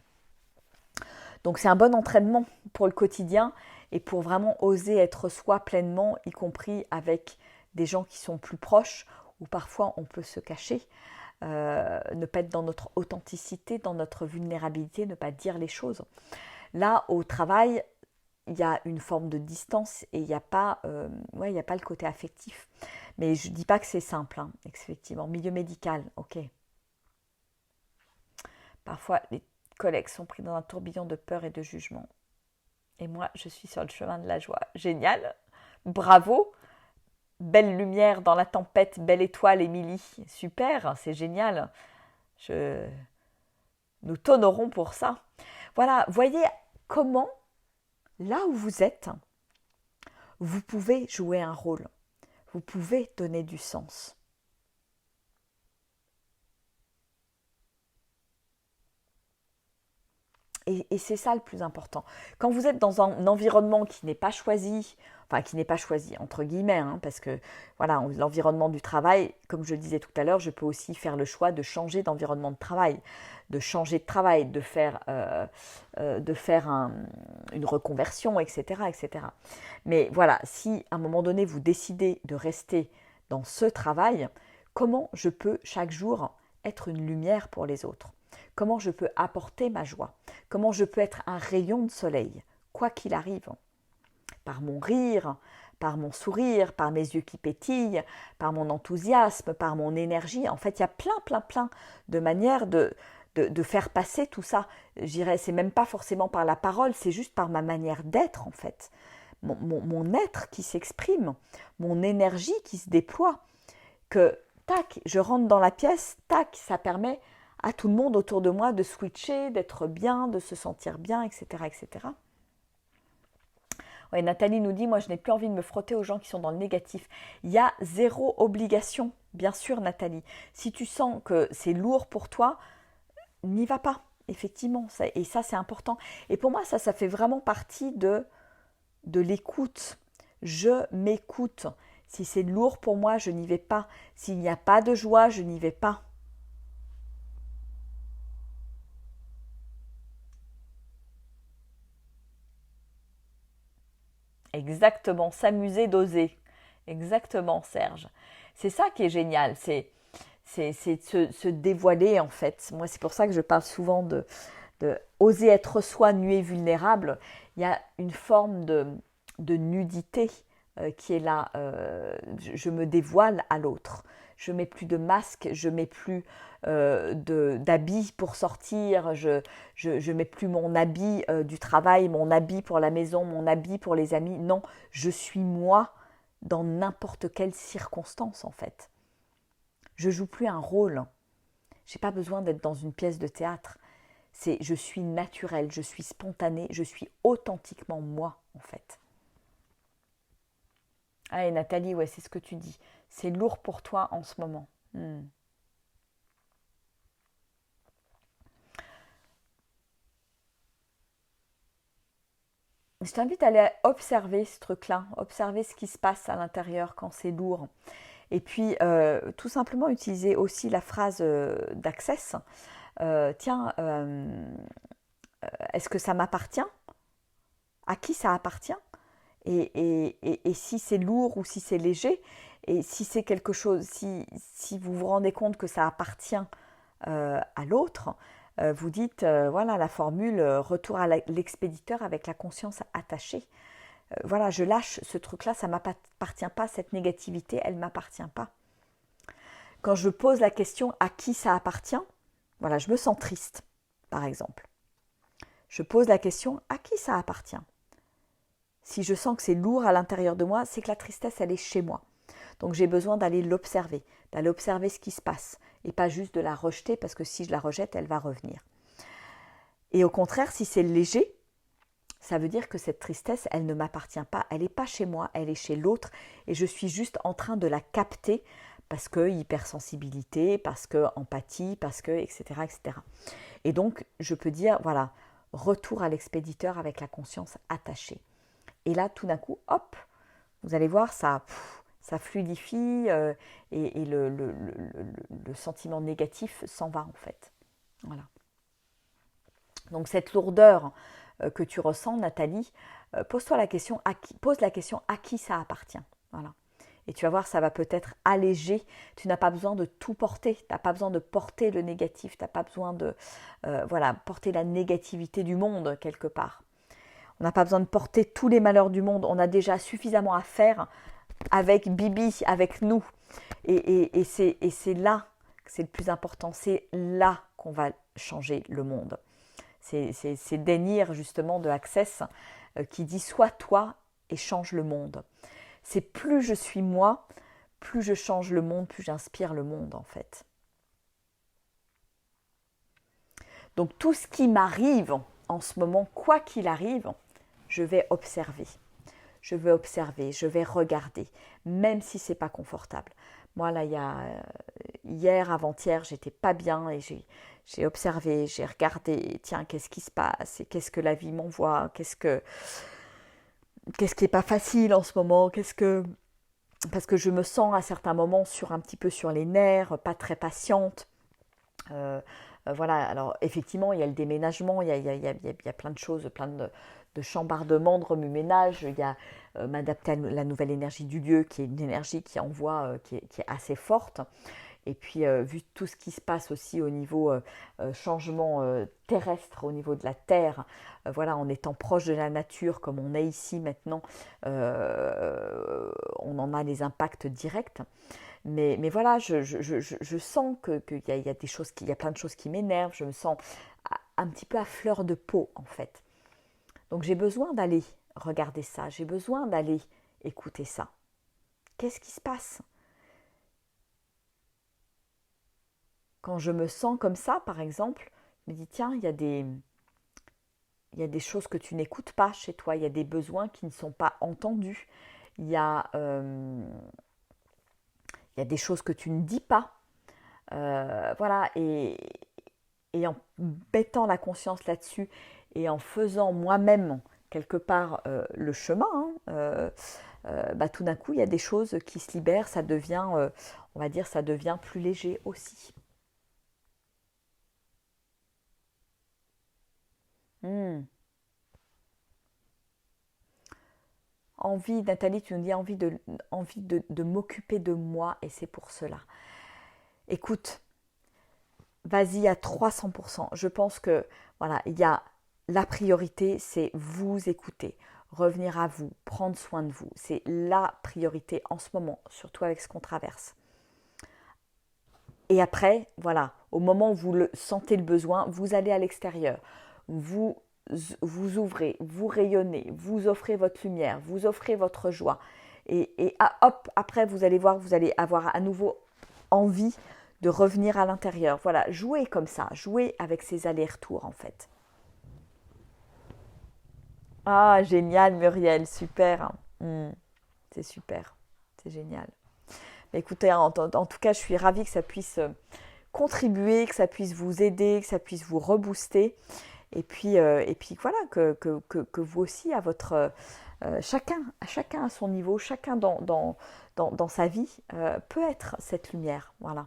Donc c'est un bon entraînement pour le quotidien et pour vraiment oser être soi pleinement, y compris avec des gens qui sont plus proches, où parfois on peut se cacher, ne pas être dans notre authenticité, dans notre vulnérabilité, ne pas dire les choses. Là, au travail, il y a une forme de distance et il n'y a pas, il y a pas le côté affectif. Mais je ne dis pas que c'est simple, hein, effectivement. Milieu médical, ok. Parfois, les collègues sont pris dans un tourbillon de peur et de jugement. Et moi, je suis sur le chemin de la joie. Génial. Bravo. Belle lumière dans la tempête, belle étoile, Émilie. Super, c'est génial. Nous t'honorons pour ça. Voilà, voyez comment, là où vous êtes, vous pouvez jouer un rôle. Vous pouvez donner du sens. Et c'est ça le plus important. Quand vous êtes dans un environnement qui n'est pas choisi, enfin qui n'est pas choisi entre guillemets, hein, parce que voilà, l'environnement du travail, comme je le disais tout à l'heure, je peux aussi faire le choix de changer d'environnement de travail, de changer de travail, de faire une reconversion, etc., etc. Mais voilà, si à un moment donné vous décidez de rester dans ce travail, comment je peux chaque jour être une lumière pour les autres? Comment je peux apporter ma joie? Comment je peux être un rayon de soleil, quoi qu'il arrive? Par mon rire, par mon sourire, par mes yeux qui pétillent, par mon enthousiasme, par mon énergie. En fait, il y a plein de manières de faire passer tout ça. Je dirais, c'est même pas forcément par la parole, c'est juste par ma manière d'être, en fait. Mon être qui s'exprime, mon énergie qui se déploie, que, tac, je rentre dans la pièce, tac, ça permet à tout le monde autour de moi de switcher, d'être bien, de se sentir bien, etc. etc. Ouais, Nathalie nous dit, moi je n'ai plus envie de me frotter aux gens qui sont dans le négatif. Il y a zéro obligation, bien sûr Nathalie. Si tu sens que c'est lourd pour toi, n'y va pas, effectivement. Et ça c'est important. Et pour moi ça fait vraiment partie de l'écoute. Je m'écoute. Si c'est lourd pour moi, je n'y vais pas. S'il n'y a pas de joie, je n'y vais pas. Exactement, s'amuser d'oser. Exactement, Serge. C'est ça qui est génial, c'est de se dévoiler en fait. Moi, c'est pour ça que je parle souvent de oser être soi nu et vulnérable. Il y a une forme de nudité qui est là. Je me dévoile à l'autre. Je mets plus de masque, je mets plus d'habits pour sortir, je mets plus mon habit du travail, mon habit pour la maison, mon habit pour les amis. Non, je suis moi dans n'importe quelle circonstance en fait. Je joue plus un rôle. J'ai pas besoin d'être dans une pièce de théâtre. Je suis naturelle, je suis spontanée, je suis authentiquement moi en fait. Ah et Nathalie, ouais, c'est ce que tu dis. C'est lourd pour toi en ce moment. Je t'invite à aller observer ce truc-là, observer ce qui se passe à l'intérieur quand c'est lourd. Et puis, tout simplement utiliser aussi la phrase d'Access. Tiens, est-ce que ça m'appartient? À qui ça appartient? Et si c'est lourd ou si c'est léger, et si c'est quelque chose, si vous vous rendez compte que ça appartient à l'autre, vous dites, voilà la formule, retour à l'expéditeur avec la conscience attachée. Voilà, je lâche ce truc-là, ça ne m'appartient pas, cette négativité, elle ne m'appartient pas. Quand je pose la question à qui ça appartient, voilà, je me sens triste, par exemple. Je pose la question à qui ça appartient. Si je sens que c'est lourd à l'intérieur de moi, c'est que la tristesse, elle est chez moi. Donc j'ai besoin d'aller l'observer, d'aller observer ce qui se passe et pas juste de la rejeter parce que si je la rejette, elle va revenir. Et au contraire, si c'est léger, ça veut dire que cette tristesse, elle ne m'appartient pas, elle n'est pas chez moi, elle est chez l'autre et je suis juste en train de la capter parce que hypersensibilité, parce que empathie, parce que etc., etc. Et donc, je peux dire, voilà, retour à l'expéditeur avec la conscience attachée. Et là, tout d'un coup, hop, vous allez voir, ça fluidifie et le sentiment négatif s'en va en fait. Voilà. Donc cette lourdeur que tu ressens, Nathalie, pose la question à qui ça appartient. Voilà. Et tu vas voir, ça va peut-être alléger. Tu n'as pas besoin de tout porter. Tu n'as pas besoin de porter le négatif. Tu n'as pas besoin de porter la négativité du monde quelque part. On n'a pas besoin de porter tous les malheurs du monde. On a déjà suffisamment à faire avec Bibi, avec nous. Et c'est là que c'est le plus important. C'est là qu'on va changer le monde. C'est Denir justement de Access qui dit « Sois toi et change le monde ». C'est plus je suis moi, plus je change le monde, plus j'inspire le monde en fait. Donc tout ce qui m'arrive en ce moment, quoi qu'il arrive, je vais observer. Je vais observer, je vais regarder, même si c'est pas confortable. Moi là, hier, avant-hier, j'étais pas bien et j'ai observé, j'ai regardé, tiens, qu'est-ce qui se passe et qu'est-ce que la vie m'envoie, qu'est-ce qui est pas facile en ce moment, parce que je me sens à certains moments un petit peu sur les nerfs, pas très patiente. Voilà, alors effectivement, il y a le déménagement, il y a plein de choses, plein de chambardements, de remue-ménage, il y a m'adapter à la nouvelle énergie du lieu, qui est une énergie qui envoie, qui est assez forte. Et puis, vu tout ce qui se passe aussi au niveau changement terrestre, au niveau de la Terre, voilà, en étant proche de la nature, comme on est ici maintenant, on en a des impacts directs. Mais voilà, je sens qu'il y a des choses, il y a plein de choses qui m'énervent. Je me sens un petit peu à fleur de peau, en fait. Donc, j'ai besoin d'aller regarder ça. J'ai besoin d'aller écouter ça. Qu'est-ce qui se passe ? Quand je me sens comme ça, par exemple, je me dis, tiens, il y a des choses que tu n'écoutes pas chez toi, il y a des besoins qui ne sont pas entendus, il y a des choses que tu ne dis pas. Voilà, et en mettant la conscience là-dessus et en faisant moi-même quelque part le chemin, tout d'un coup, il y a des choses qui se libèrent, ça devient, on va dire, ça devient plus léger aussi. Envie, Nathalie, tu nous dis envie de m'occuper de moi et c'est pour cela. Écoute, vas-y à 300%. Je pense que voilà, il y a la priorité, c'est vous écouter, revenir à vous, prendre soin de vous. C'est la priorité en ce moment, surtout avec ce qu'on traverse. Et après, voilà, au moment où vous sentez le besoin, vous allez à l'extérieur. Vous ouvrez, vous rayonnez, vous offrez votre lumière, vous offrez votre joie. Et hop, après, vous allez voir, vous allez avoir à nouveau envie de revenir à l'intérieur. Voilà, jouez comme ça, jouez avec ces allers-retours en fait. Ah, génial Muriel, super. C'est super, c'est génial. Mais écoutez, en tout cas, je suis ravie que ça puisse contribuer, que ça puisse vous aider, que ça puisse vous rebooster. Et puis voilà, que vous aussi, à votre chacun à son niveau, chacun dans sa vie, peut être cette lumière. Voilà.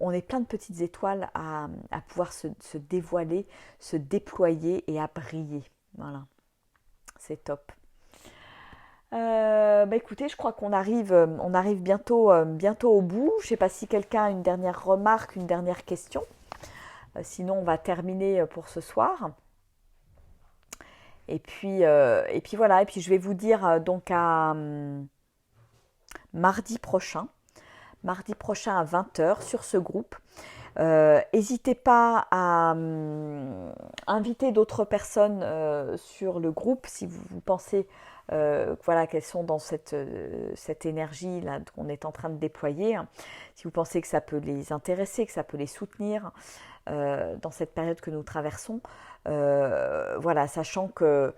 On est plein de petites étoiles à pouvoir se dévoiler, se déployer et à briller. Voilà, c'est top. Écoutez, je crois qu'on arrive bientôt au bout. Je ne sais pas si quelqu'un a une dernière remarque, une dernière question. Sinon, on va terminer pour ce soir. Et puis voilà. Et puis je vais vous dire donc à mardi prochain à 20h sur ce groupe. N'hésitez pas à inviter d'autres personnes sur le groupe si vous pensez voilà, qu'elles sont dans cette énergie là qu'on est en train de déployer. Si vous pensez que ça peut les intéresser, que ça peut les soutenir dans cette période que nous traversons. Voilà, sachant que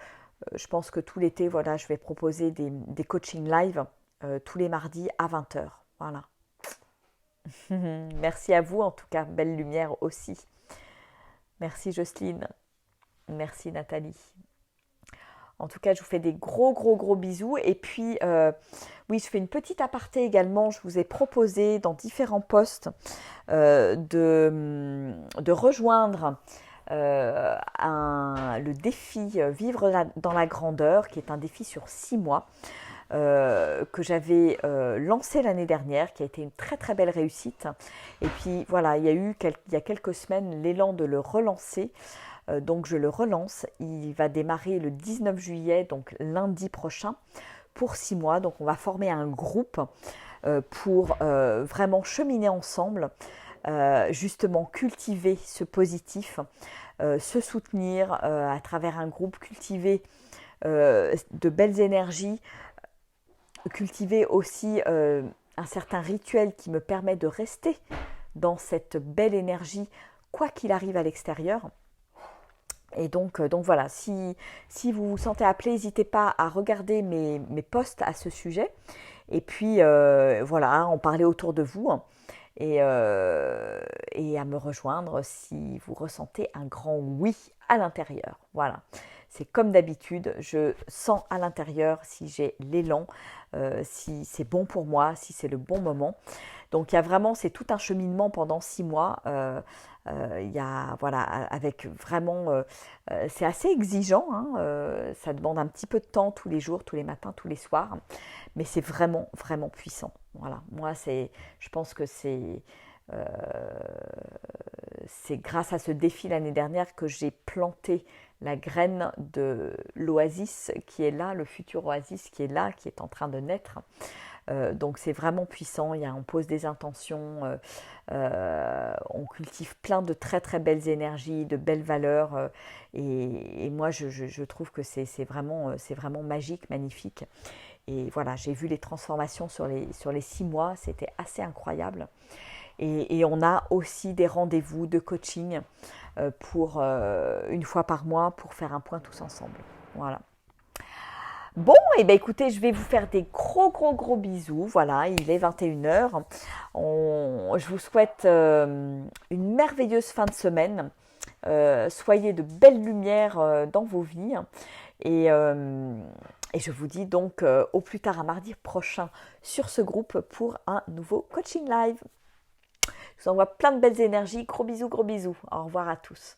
je pense que tout l'été, je vais proposer des coachings live tous les mardis à 20h. Voilà. Merci à vous, en tout cas, belle lumière aussi. Merci Jocelyne, merci Nathalie. En tout cas, je vous fais des gros bisous. Et puis, oui, je fais une petite aparté également. Je vous ai proposé dans différents posts de rejoindre le défi Vivre dans la grandeur, qui est un défi sur 6 mois. Que j'avais lancé l'année dernière, qui a été une très belle réussite. Et puis voilà, il y a eu il y a quelques semaines l'élan de le relancer. Donc je le relance. Il va démarrer le 19 juillet, donc lundi prochain, pour 6 mois. Donc on va former un groupe pour vraiment cheminer ensemble, justement cultiver ce positif, se soutenir à travers un groupe, cultiver de belles énergies, cultiver aussi un certain rituel qui me permet de rester dans cette belle énergie, quoi qu'il arrive à l'extérieur. Et donc voilà, si vous vous sentez appelé, n'hésitez pas à regarder mes posts à ce sujet. Et puis voilà, en parler autour de vous et à me rejoindre si vous ressentez un grand oui à l'intérieur. Voilà. C'est comme d'habitude, je sens à l'intérieur si j'ai l'élan, si c'est bon pour moi, si c'est le bon moment. Donc il y a vraiment, c'est tout un cheminement pendant 6 mois. Il y a, voilà, avec vraiment, c'est assez exigeant, hein, ça demande un petit peu de temps tous les jours, tous les matins, tous les soirs, mais c'est vraiment puissant. Voilà, moi je pense que euh, c'est grâce à ce défi l'année dernière que j'ai planté la graine de l'oasis qui est là, le futur oasis qui est là, qui est en train de naître. Donc c'est vraiment puissant, on pose des intentions, on cultive plein de très belles énergies, de belles valeurs, et moi je trouve que c'est vraiment magique, magnifique. Et voilà, j'ai vu les transformations sur les 6 mois, c'était assez incroyable. Et on a aussi des rendez-vous de coaching pour une fois par mois pour faire un point tous ensemble. Voilà. Bon, et bien écoutez, je vais vous faire des gros bisous. Voilà, il est 21h. Je vous souhaite une merveilleuse fin de semaine. Soyez de belles lumières dans vos vies. Et je vous dis donc au plus tard à mardi prochain sur ce groupe pour un nouveau coaching live. Je vous envoie plein de belles énergies. Gros bisous. Au revoir à tous.